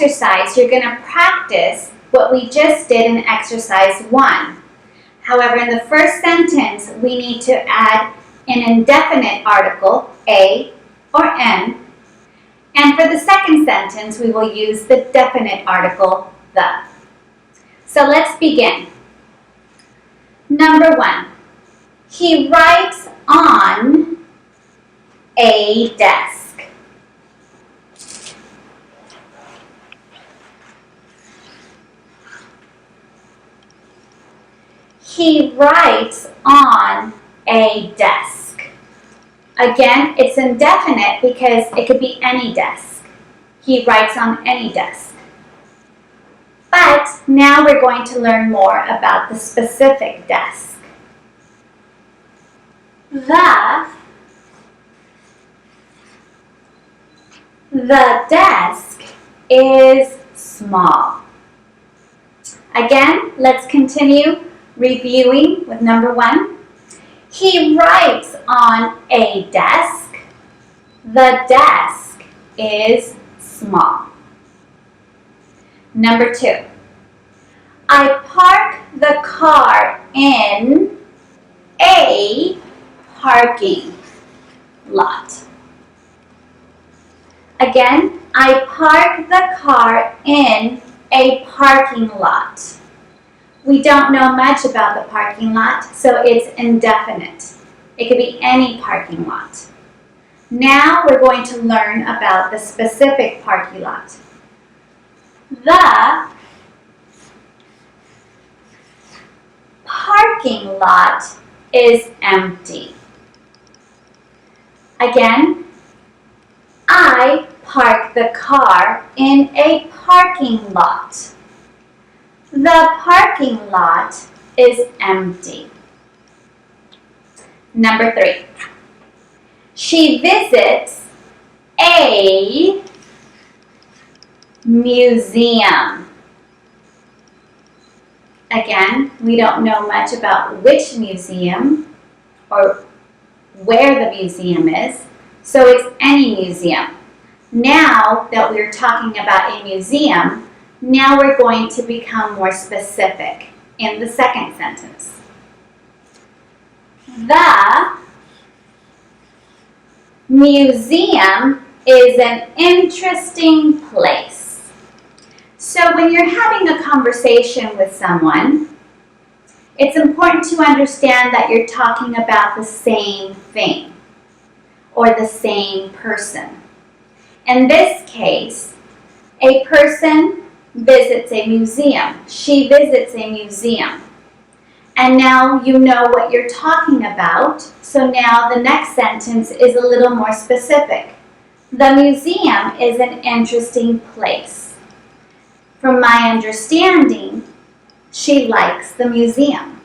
exercise, you're going to practice what we just did in exercise 1. However, in the first sentence, we need to add an indefinite article, a or n. And for the second sentence, we will use the definite article, the. So let's begin. Number 1, he writes on a desk. He writes on a desk. Again, it's indefinite because it could be any desk. He writes on any desk. But now we're going to learn more about the specific desk. The desk is small. Again, let's continue reviewing with number 1. He writes on a desk. The desk is small. Number 2. I park the car in a parking lot. Again, I park the car in a parking lot. We don't know much about the parking lot, so it's indefinite. It could be any parking lot. Now we're going to learn about the specific parking lot. The parking lot is empty. Again, I park the car in a parking lot. The parking lot is empty. Number 3. She visits a museum. Again, we don't know much about which museum or where the museum is, so it's any museum. Now that we're talking about a museum, now we're going to become more specific in the second sentence. The museum is an interesting place. So when you're having a conversation with someone, it's important to understand that you're talking about the same thing or the same person. In this case, a person visits a museum. She visits a museum. And now you know what you're talking about, so now the next sentence is a little more specific. The museum is an interesting place. From my understanding, she likes the museum.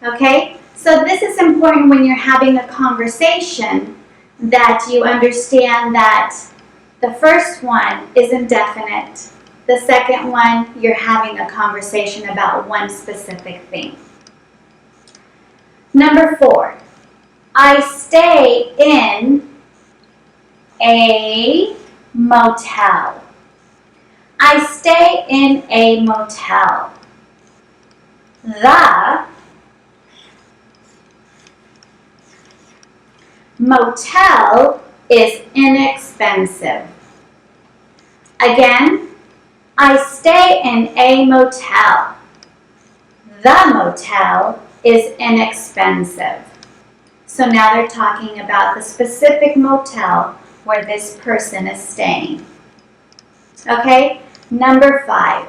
Okay? So this is important when you're having a conversation, that you understand that the first one is indefinite. The second one, you're having a conversation about one specific thing. Number 4, I stay in a motel. I stay in a motel. The motel is inexpensive. Again, I stay in a motel. The motel is inexpensive. So now they're talking about the specific motel where this person is staying. Okay, number 5.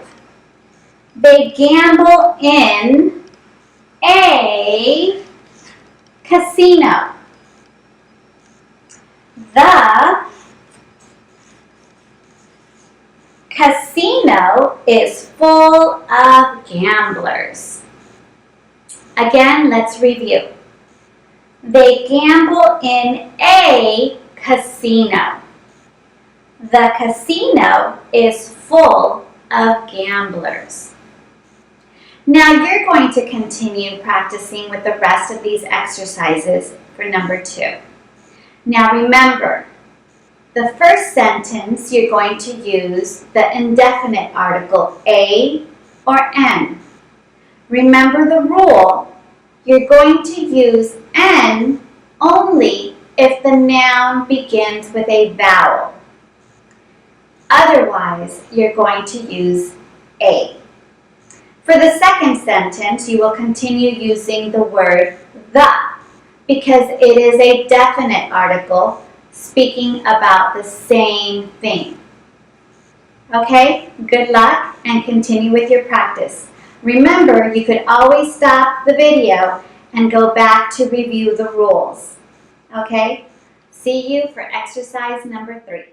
They gamble in a casino. The casino is full of gamblers. Again, let's review. They gamble in a casino. The casino is full of gamblers. Now you're going to continue practicing with the rest of these exercises for number 2. Now remember, The first sentence, you're going to use the indefinite article a or an. Remember the rule. You're going to use an only if the noun begins with a vowel. Otherwise, you're going to use a. For the second sentence, you will continue using the word the because it is a definite article speaking about the same thing. Okay, good luck and continue with your practice. Remember, you could always stop the video and go back to review the rules. Okay, see you for exercise number 3.